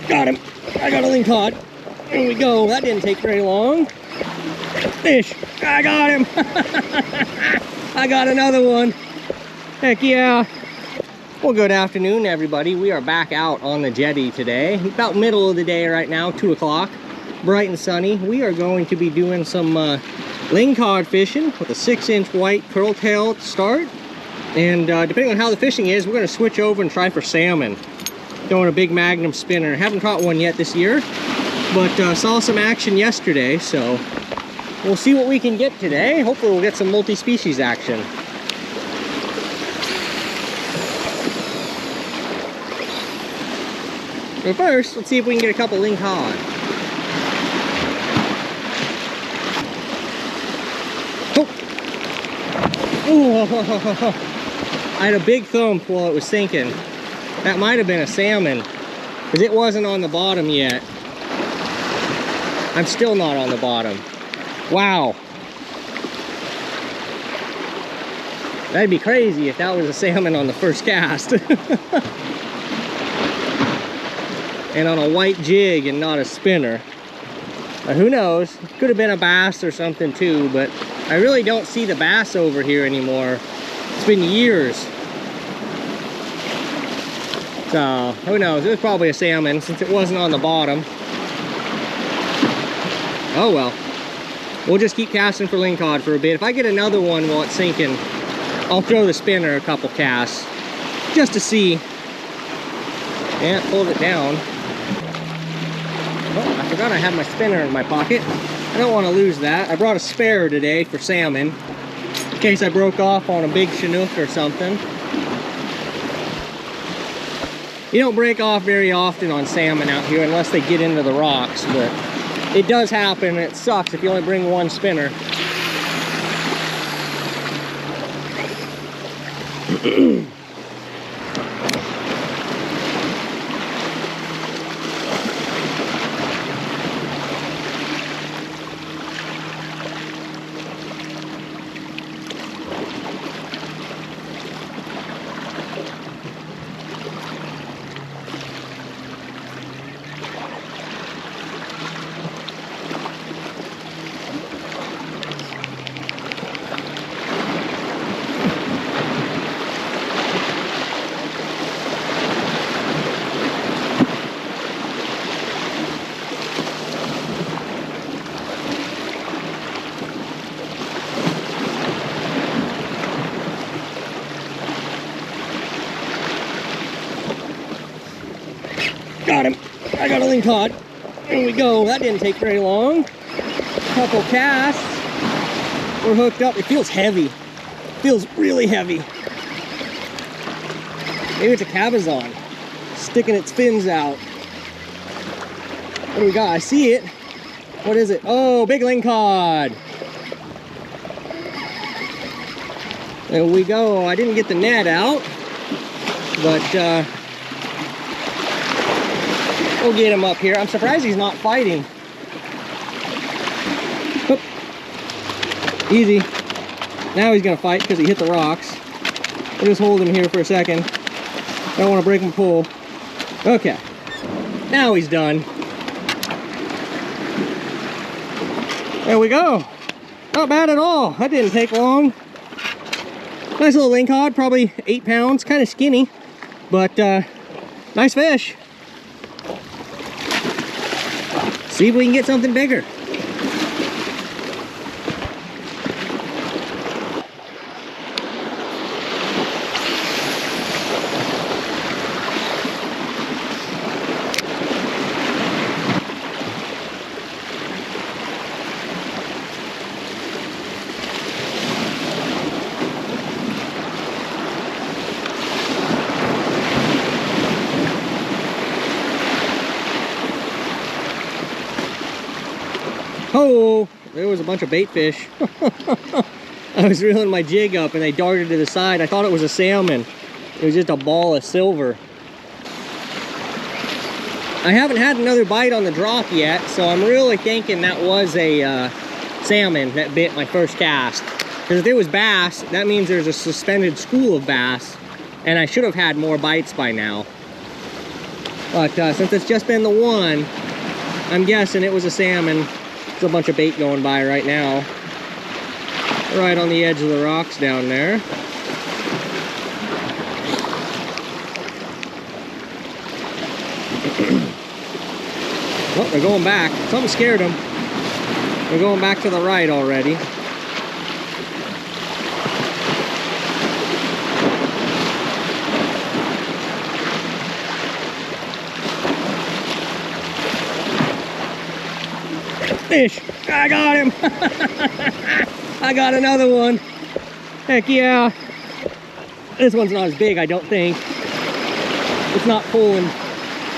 Got him. I got a lingcod. Here we go. That didn't take very long. Fish. I got him. I got another one. Heck yeah. Well, good afternoon, everybody. We are back out on the jetty today. About middle of the day right now, 2 o'clock. Bright and sunny. We are going to be doing some lingcod fishing with a 6-inch white curltail at the start. And depending on how the fishing is, we're going to switch over and try for salmon. Throwing a big Magnum spinner. Haven't caught one yet this year, but saw some action yesterday, so we'll see what we can get today. Hopefully we'll get some multi-species action. But first, let's see if we can get a couple lingcod. Oh! I had a big thump while it was sinking. That might have been a salmon, because it wasn't on the bottom yet. I'm still not on the bottom. Wow. That'd be crazy if that was a salmon on the first cast. And on a white jig and not a spinner. Who knows? Could have been a bass or something too, but I really don't see the bass over here anymore. It's been years. So, who knows? It was probably a salmon since it wasn't on the bottom. Oh well. We'll just keep casting for lingcod for a bit. If I get another one while it's sinking, I'll throw the spinner a couple casts just to see. Yeah, pulled it down. Oh, I forgot I had my spinner in my pocket. I don't want to lose that. I brought a spare today for salmon in case I broke off on a big chinook or something. You don't break off very often on salmon out here unless they get into the rocks, but it does happen, and it sucks if you only bring one spinner. Got him. I got a lingcod. Here we go. That didn't take very long. Couple casts. We're hooked up. It feels heavy. Feels really heavy. Maybe it's a cabezon sticking its fins out. What do we got? I see it. What is it? Oh, big lingcod. There we go. I didn't get the net out, but we'll get him up here. I'm surprised he's not fighting. Oop. Easy. Now he's gonna fight because he hit the rocks. We'll just hold him here for a second. Don't want to break him pull. Okay. Now he's done. There we go. Not bad at all. That didn't take long. Nice little lingcod, probably 8 pounds. Kind of skinny, but nice fish. See if we can get something bigger. Oh, there was a bunch of bait fish. I was reeling my jig up and they darted to the side. I thought it was a salmon. It was just a ball of silver. I haven't had another bite on the drop yet, so I'm really thinking that was a salmon that bit my first cast. Because if it was bass, that means there's a suspended school of bass, and I should have had more bites by now. But since it's just been the one, I'm guessing it was a salmon. There's a bunch of bait going by right now. Right on the edge of the rocks down there. Oh, they're going back. Something scared them. They're going back to the right already. Fish! I got him! I got another one. Heck yeah. This one's not as big, I don't think. It's not pulling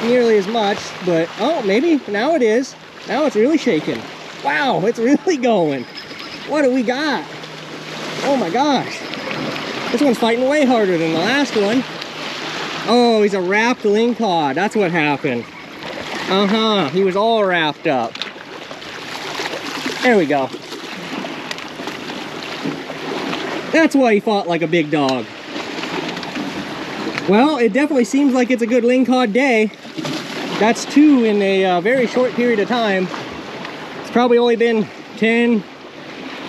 nearly as much, but oh, maybe now it is. Now it's really shaking. Wow, it's really going. What do we got? Oh my gosh. This one's fighting way harder than the last one. Oh, he's a wrapped lingcod. That's what happened. Uh-huh, he was all wrapped up. There we go. That's why he fought like a big dog. Well, it definitely seems like it's a good lingcod day. That's 2 in a very short period of time. It's probably only been 10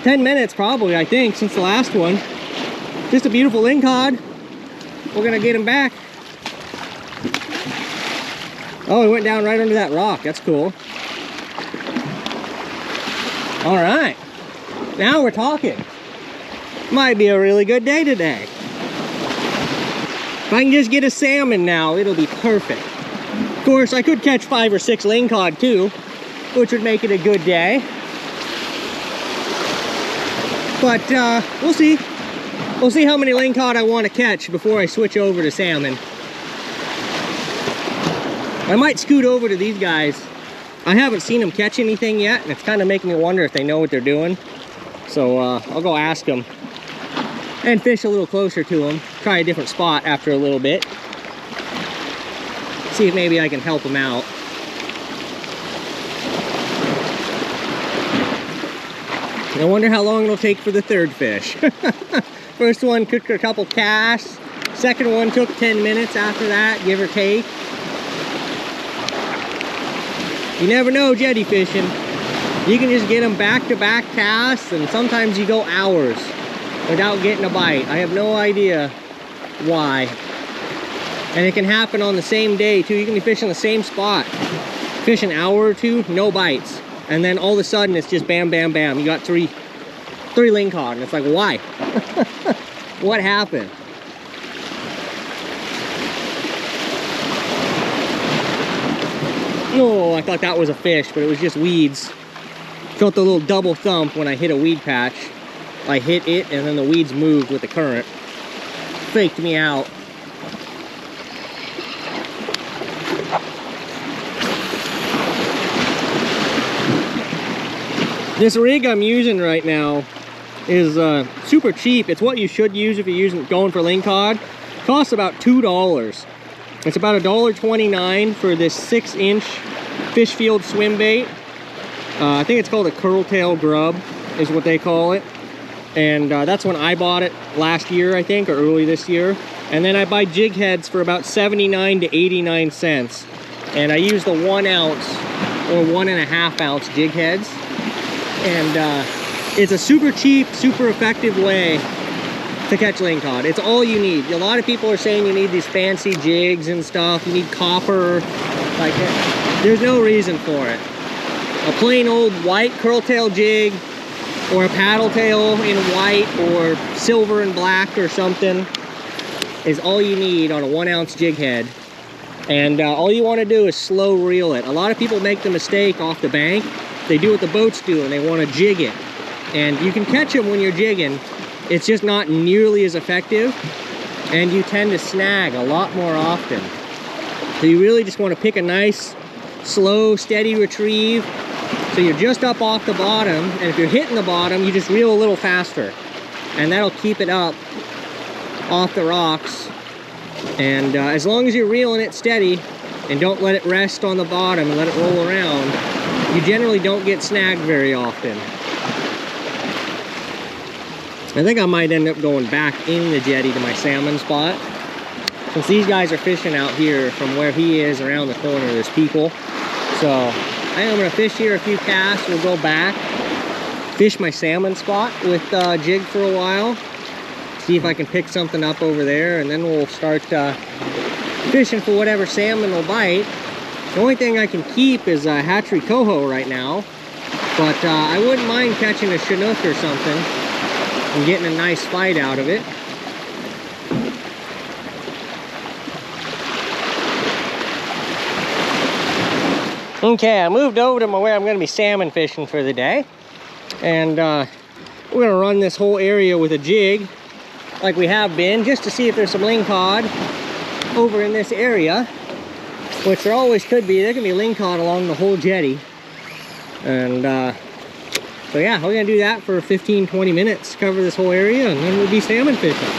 minutes probably, I think, since the last one. Just a beautiful lingcod. We're gonna get him back. Oh, he went down right under that rock. That's cool. All right, now we're talking. Might be a really good day today. If I can just get a salmon now, it'll be perfect. Of course, I could catch 5 or 6 lingcod too, which would make it a good day. But we'll see. We'll see how many lingcod I want to catch before I switch over to salmon. I might scoot over to these guys. I haven't seen them catch anything yet, and it's kind of making me wonder if they know what they're doing. So I'll go ask them and fish a little closer to them. Try a different spot after a little bit. See if maybe I can help them out. I wonder how long it'll take for the third fish. First one took a couple casts. Second one took 10 minutes after that, give or take. You never know jetty fishing. You can just get them back-to-back casts, and sometimes you go hours without getting a bite. I have no idea why. And it can happen on the same day too. You can be fishing the same spot, fish an hour or two, no bites, and then all of a sudden it's just bam, bam, bam. You got three lingcod, and it's like, why? What happened? No, I thought that was a fish, but it was just weeds. Felt a little double thump when I hit a weed patch. I hit it, and then the weeds moved with the current. Faked me out. This rig I'm using right now is super cheap. It's what you should use if you're going for lingcod. Costs about $2. It's about $1.29 for this 6-inch fish field swim bait. I think it's called a curltail grub is what they call it. And that's when I bought it last year, I think, or early this year. And then I buy jig heads for about 79 to 89 cents. And I use the 1 ounce or 1.5 ounce jig heads. And it's a super cheap, super effective way to catch lingcod. It's all you need. A lot of people are saying you need these fancy jigs and stuff. You need copper. Like, there's no reason for it. A plain old white curltail jig, or a paddle tail in white or silver and black or something, is all you need on a 1 ounce jig head. And all you want to do is slow reel it. A lot of people make the mistake off the bank. They do what the boats do, and they want to jig it. And you can catch them when you're jigging. It's just not nearly as effective, and you tend to snag a lot more often. So you really just want to pick a nice, slow, steady retrieve. So you're just up off the bottom, and if you're hitting the bottom, you just reel a little faster. And that'll keep it up off the rocks. And as long as you're reeling it steady, and don't let it rest on the bottom and let it roll around, you generally don't get snagged very often. I think I might end up going back in the jetty to my salmon spot. since these guys are fishing out here from where he is around the corner, there's people. So I think I'm gonna fish here a few casts. We'll go back, fish my salmon spot with jig for a while, see if I can pick something up over there, and then we'll start fishing for whatever salmon will bite. The only thing I can keep is a hatchery coho right now, but I wouldn't mind catching a Chinook or something and getting a nice fight out of it. Okay, I moved over to where I'm going to be salmon fishing for the day, and we're going to run this whole area with a jig like we have been, just to see if there's some lingcod over in this area, which there always could be. There can be lingcod along the whole jetty. And so yeah, we're gonna do that for 15-20 minutes, cover this whole area, and then we'll be salmon fishing.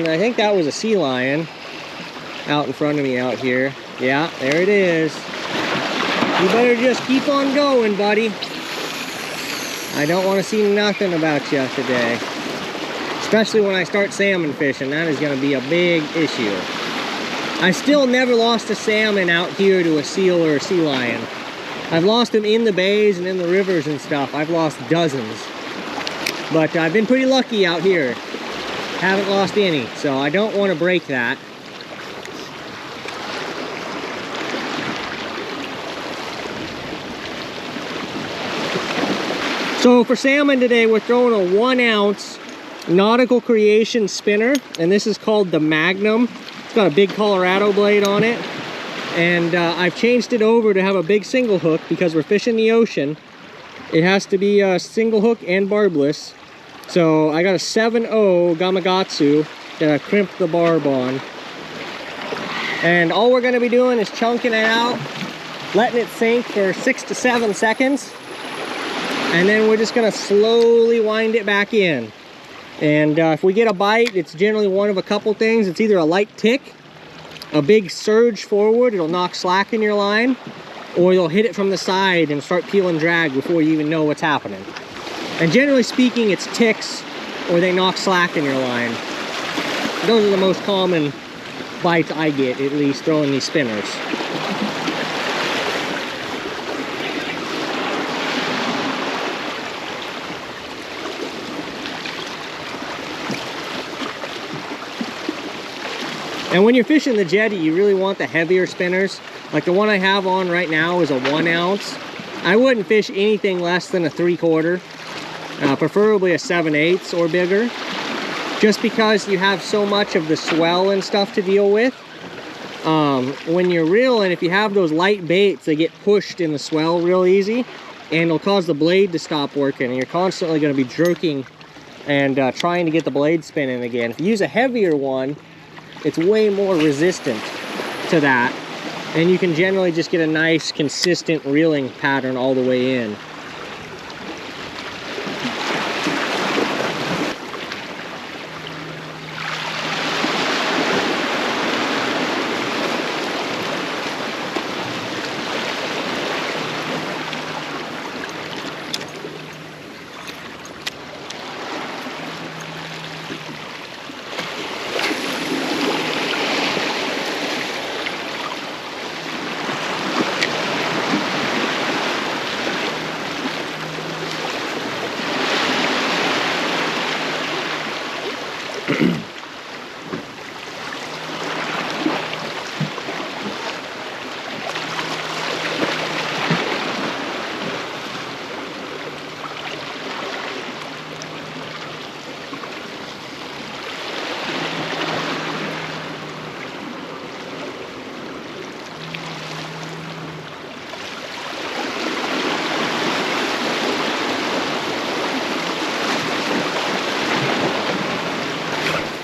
I think that was a sea lion out in front of me out here. Yeah, there it is. You better just keep on going, buddy. I don't want to see nothing about you today. Especially when I start salmon fishing. That is going to be a big issue. I still never lost a salmon out here to a seal or a sea lion. I've lost them in the bays and in the rivers and stuff. I've lost dozens. But I've been pretty lucky out here. Haven't lost any, so I don't want to break that. So for salmon today, we're throwing a 1 ounce Nautical Creation spinner, and this is called the Magnum. It's got a big Colorado blade on it, and I've changed it over to have a big single hook because we're fishing the ocean. It has to be a single hook and barbless. So I got a 7.0 Gamakatsu that I crimped the barb on. And all we're going to be doing is chunking it out, letting it sink for 6 to 7 seconds. And then we're just going to slowly wind it back in. And if we get a bite, it's generally one of a couple things. It's either a light tick, a big surge forward, it'll knock slack in your line, or you'll hit it from the side and start peeling drag before you even know what's happening. And generally speaking, it's ticks or they knock slack in your line. Those are the most common bites I get, at least, throwing these spinners. And when you're fishing the jetty, you really want the heavier spinners. Like the one I have on right now is a 1 ounce. I wouldn't fish anything less than a 3/4. Preferably a 7/8 or bigger, just because you have so much of the swell and stuff to deal with. When you're reeling, if you have those light baits, they get pushed in the swell real easy, and it'll cause the blade to stop working, and you're constantly going to be jerking and trying to get the blade spinning again. If you use a heavier one, it's way more resistant to that, and you can generally just get a nice consistent reeling pattern all the way in.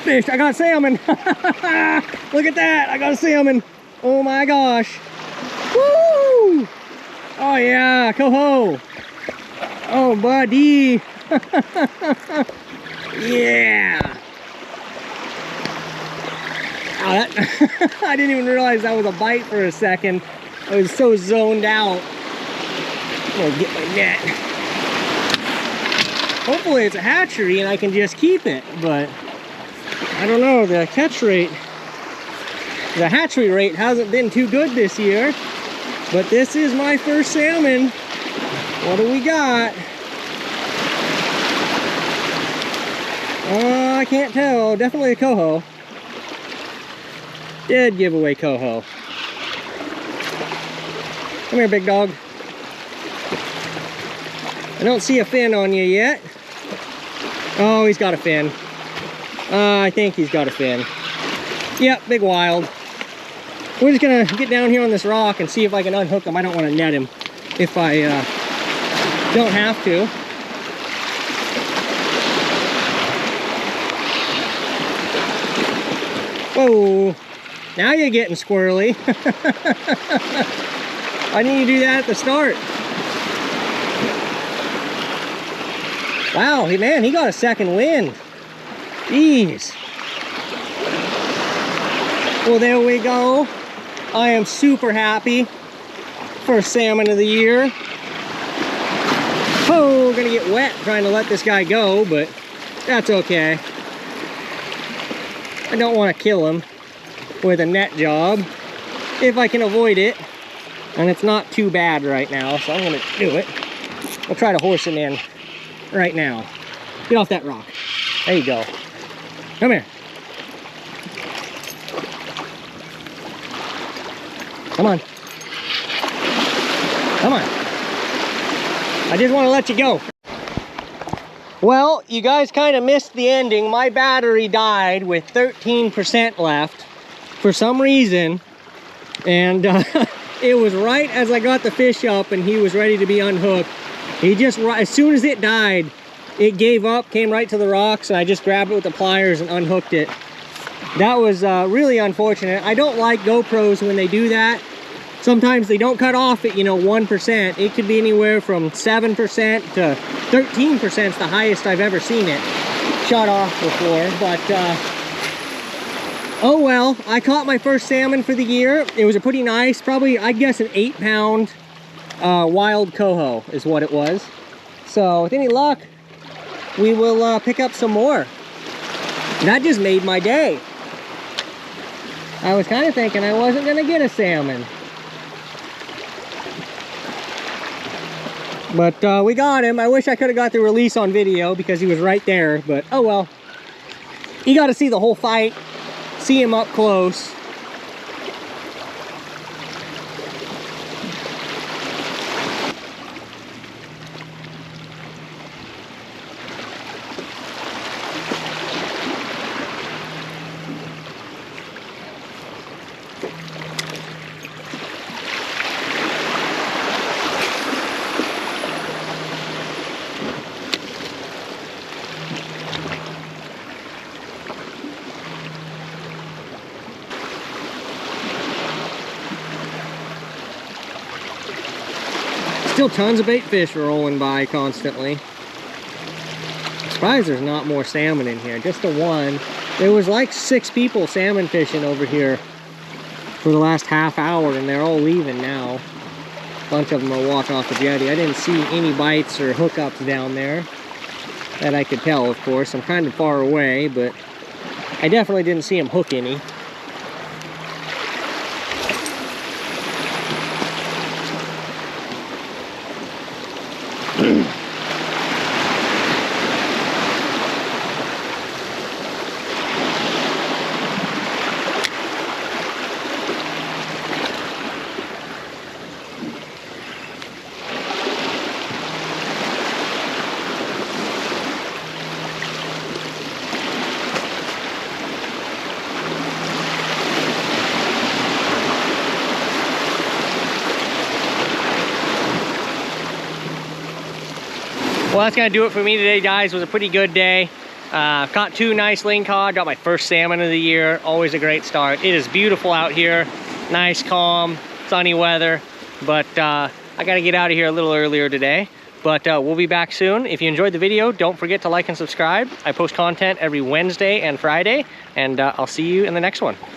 Fish, I got salmon. Look at that, I got a salmon. Oh my gosh. Woo! Oh yeah, coho. Oh buddy. Yeah. Oh, that I didn't even realize that was a bite for a second. I was so zoned out. I'm gonna get my net. Hopefully it's a hatchery and I can just keep it, but I don't know, the hatchery rate hasn't been too good this year. But this is my first salmon. What do we got? I can't tell. Definitely a coho. Did give away coho. Come here, big dog. I don't see a fin on you yet. Oh, he's got a fin. I think he's got a fin. Yep, big wild. We're just gonna get down here on this rock and see if I can unhook him. I don't want to net him if I don't have to. Whoa, now you're getting squirrely. I need to do that at the start. Wow, man, he got a second wind. Jeez. Well, there we go. I am super happy. First salmon of the year. Oh, gonna get wet trying to let this guy go, but that's okay. I don't want to kill him with a net job if I can avoid it. And it's not too bad right now, so I'm gonna do it. I'll try to horse him in right now. Get off that rock. There you go. Come here. Come on. Come on. I just want to let you go. Well, you guys kind of missed the ending. My battery died with 13% left for some reason. And it was right as I got the fish up and he was ready to be unhooked. He just, as soon as it died, it gave up, came right to the rocks, and I just grabbed it with the pliers and unhooked it. That was really unfortunate. I don't like GoPros when they do that. Sometimes they don't cut off at, 1%. It could be anywhere from 7% to 13% is the highest I've ever seen it shut off before. But, oh well, I caught my first salmon for the year. It was a pretty nice, probably, I guess an 8-pound wild coho is what it was. So, with any luck, we will pick up some more. That just made my day. I was kind of thinking I wasn't going to get a salmon. But we got him. I wish I could have got the release on video because he was right there. But oh well. You got to see the whole fight. See him up close. Still tons of bait fish rolling by constantly. I'm surprised there's not more salmon in here, just the one. There was like 6 people salmon fishing over here for the last half hour and they're all leaving now. A bunch of them are walking off the jetty. I didn't see any bites or hookups down there that I could tell, of course. I'm kind of far away, but I definitely didn't see them hook any. Well, that's gonna do it for me today, guys. It was a pretty good day. I've caught 2 nice lingcod, got my first salmon of the year. Always a great start. It is beautiful out here. Nice, calm, sunny weather. But I gotta get out of here a little earlier today. But we'll be back soon. If you enjoyed the video, don't forget to like and subscribe. I post content every Wednesday and Friday, and I'll see you in the next one.